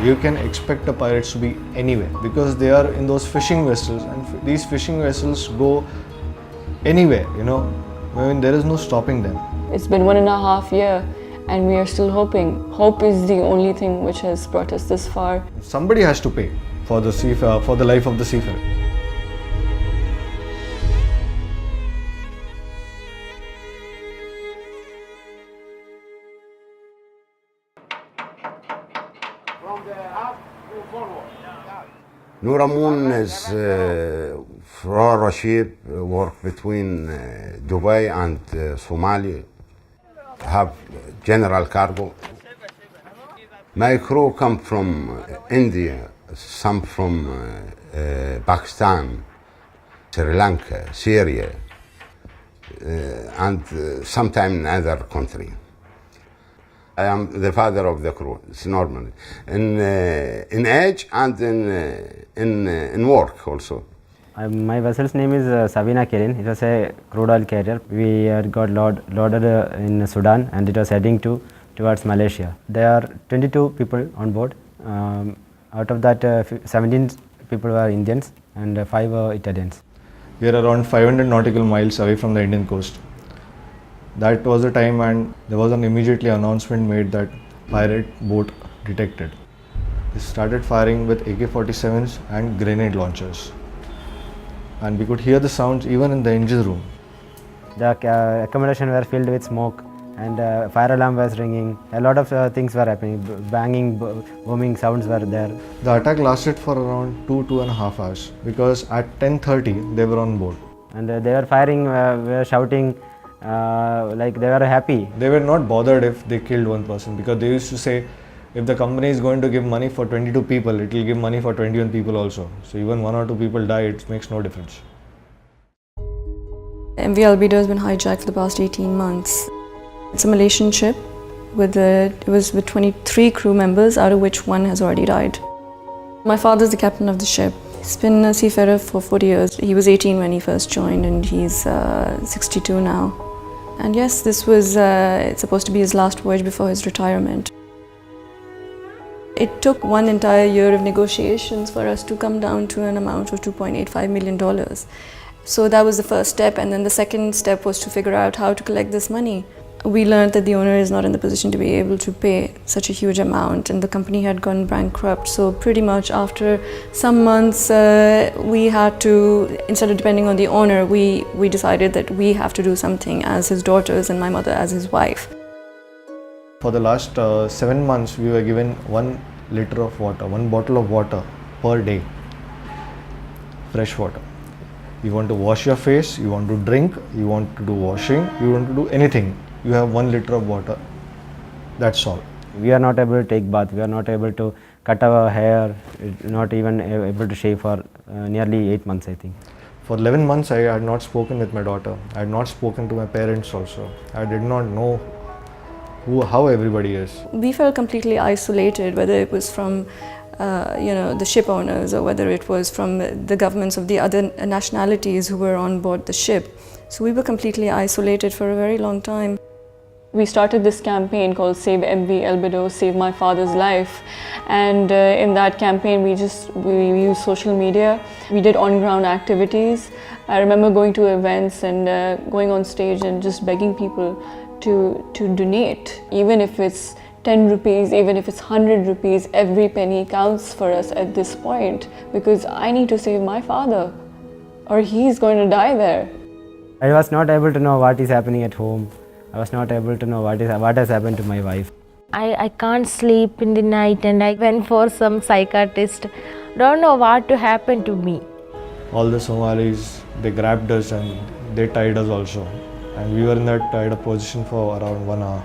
you can expect the pirates to be anywhere because they are in those fishing vessels, and these fishing vessels go anywhere, I mean, there is no stopping them. It's been 1.5 years and we are still hoping. Hope is the only thing which has brought us this far. Somebody has to pay for the for the life of the seafarer. Noor is Aurora ship work between Dubai and Somalia. Have general cargo. My crew come from India, some from Pakistan, Sri Lanka, Syria, and sometime in other country. I am the father of the crew. It's normal in age and in work also. My vessel's name is Savina Kerin. It was a crude oil carrier. We had got loaded in Sudan, and it was heading towards Malaysia. There are 22 people on board. Out of that, 17 people were Indians and 5 were Italians. We are around 500 nautical miles away from the Indian coast. That was the time, and there was an immediately announcement made that pirate boat detected. They started firing with AK-47s and grenade launchers, and we could hear the sounds even in the engine room. The accommodation were filled with smoke, and fire alarm was ringing. A lot of things were happening. Banging, booming sounds were there. The attack lasted for around 2.5 hours because at 10:30 they were on board. And they were firing, were shouting, like they were happy. They were not bothered if they killed one person, because they used to say, if the company is going to give money for 22 people, it will give money for 21 people also. So even 1 or 2 people die, it makes no difference. MV Albedo has been hijacked for the past 18 months. It's a Malaysian ship it was with 23 crew members, out of which 1 has already died. My father is the captain of the ship. He's been a seafarer for 40 years. He was 18 when he first joined, and he's 62 now. And yes, this was it's supposed to be his last voyage before his retirement. It took 1 entire year of negotiations for us to come down to an amount of $2.85 million. So that was the first step, and then the second step was to figure out how to collect this money. We learned that the owner is not in the position to be able to pay such a huge amount, and the company had gone bankrupt. So pretty much after some months, we had to, instead of depending on the owner, we decided that we have to do something as his daughters and my mother as his wife. For the last 7 months, we were given 1 liter of water, 1 bottle of water per day, fresh water. You want to wash your face, you want to drink, you want to do washing, you want to do anything, you have 1 liter of water, that's all. We are not able to take bath, we are not able to cut our hair, not even able to shave for nearly 8 months, I think. For 11 months, I had not spoken with my daughter. I had not spoken to my parents also. I did not know how everybody is. We felt completely isolated, whether it was from the ship owners or whether it was from the governments of the other nationalities who were on board the ship. So we were completely isolated for a very long time. We started this campaign called Save MV Albedo, Save My Father's Life, and in that campaign we used social media. We did on-ground activities. I remember going to events and going on stage and just begging people to donate, even if it's 10 rupees, even if it's 100 rupees, every penny counts for us at this point, because I need to save my father or he's going to die there. I was not able to know what is happening at home. I was not able to know what has happened to my wife. I can't sleep in the night, and I went for some psychiatrist. Don't know what to happen to me. All the Somalis, they grabbed us and they tied us also. And we were in that tied up position for around 1 hour.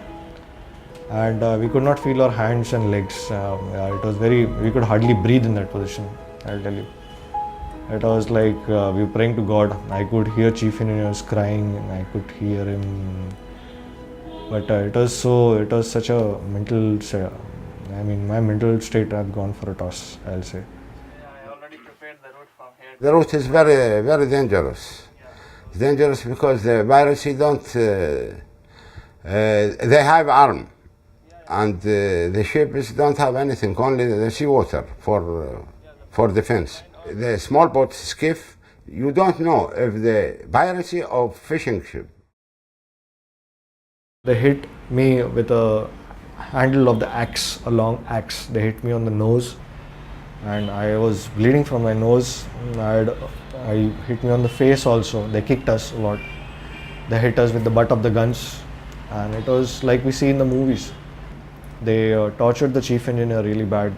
And we could not feel our hands and legs. It was we could hardly breathe in that position, I'll tell you. It was like we were praying to God. I could hear Chief Engineers crying, and I could hear him. But it was such a mental, my mental state had gone for a toss, I'll say. I already prepared the route from here. The route is very, very dangerous. It's dangerous because the piracy don't, they have arm and the ships don't have anything, only the seawater for defense. The small boat skiff, you don't know if the piracy or fishing ship. They hit me with a handle of the axe, a long axe. They hit me on the nose, and I was bleeding from my nose. I hit me on the face also. They kicked us a lot. They hit us with the butt of the guns, and it was like we see in the movies. They tortured the chief engineer really bad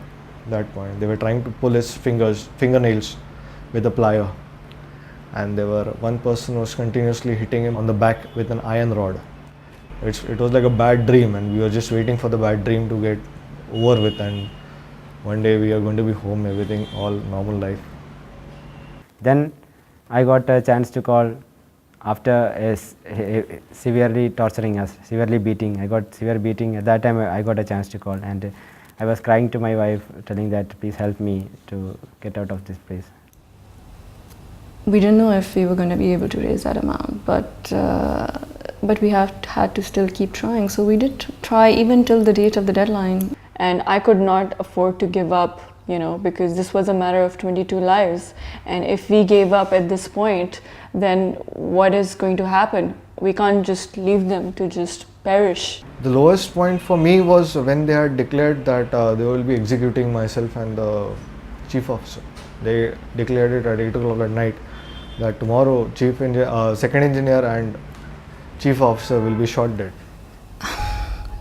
at that point. They were trying to pull his fingernails with a plier, and one person was continuously hitting him on the back with an iron rod. It was like a bad dream, and we were just waiting for the bad dream to get over with, and one day we are going to be home, everything all normal life. Then I got a chance to call after severely torturing us, severely beating. I got severe beating. At that time I got a chance to call, and I was crying to my wife, telling that please help me to get out of this place. We didn't know if we were going to be able to raise that amount, but we had to still keep trying. So we did try even till the date of the deadline. And I could not afford to give up, because this was a matter of 22 lives. And if we gave up at this point, then what is going to happen? We can't just leave them to just perish. The lowest point for me was when they had declared that they will be executing myself and the chief officer. They declared it at 8 o'clock at night that tomorrow second engineer and chief officer will be shot dead.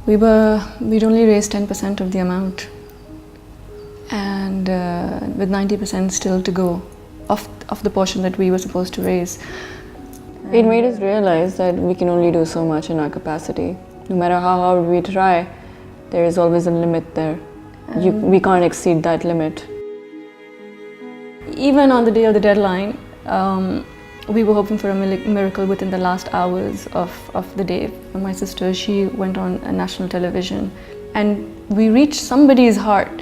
We'd only raised 10% of the amount, and with 90% still to go of the portion that we were supposed to raise. It made us realize that we can only do so much in our capacity. No matter how hard we try, there is always a limit there. We can't exceed that limit. Even on the day of the deadline, we were hoping for a miracle within the last hours of the day. My sister, she went on national television, and we reached somebody's heart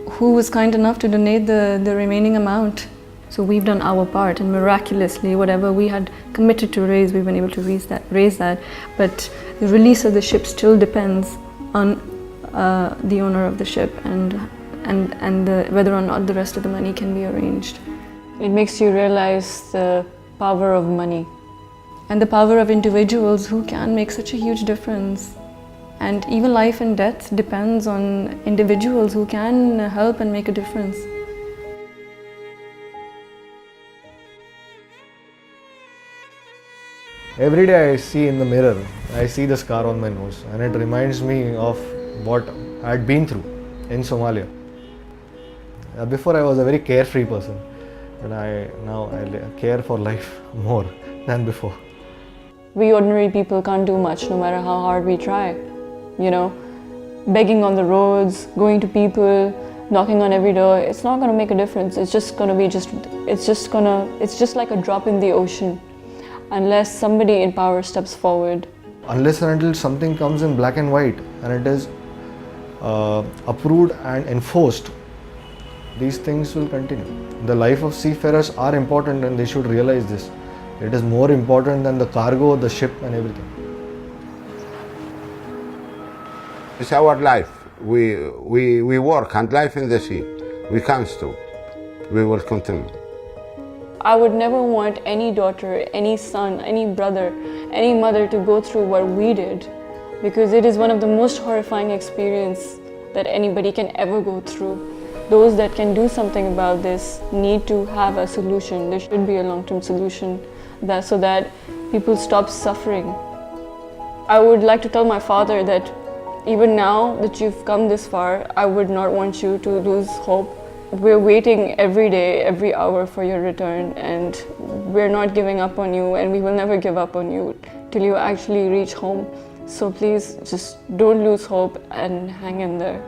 who was kind enough to donate the remaining amount. So we've done our part, and miraculously, whatever we had committed to raise, we've been able to raise that. But the release of the ship still depends on the owner of the ship and whether or not the rest of the money can be arranged. It makes you realize the power of money and the power of individuals who can make such a huge difference. And even life and death depends on individuals who can help and make a difference. Every day I see in the mirror, I see the scar on my nose, and it reminds me of what I had been through in Somalia. Before I was a very carefree person, but now I care for life more than before. We ordinary people can't do much no matter how hard we try. Begging on the roads, going to people, knocking on every door, it's not going to make a difference. It's just like a drop in the ocean unless somebody in power steps forward. Unless and until something comes in black and white and it is approved and enforced, these things will continue. The life of seafarers are important, and they should realize this. It is more important than the cargo, the ship and everything. It's our life. We work, and life in the sea. We can't stop. We will continue. I would never want any daughter, any son, any brother, any mother to go through what we did, because it is one of the most horrifying experiences that anybody can ever go through. Those that can do something about this need to have a solution. There should be a long-term solution so that people stop suffering. I would like to tell my father that even now that you've come this far, I would not want you to lose hope. We're waiting every day, every hour for your return, and we're not giving up on you, and we will never give up on you till you actually reach home. So please just don't lose hope and hang in there.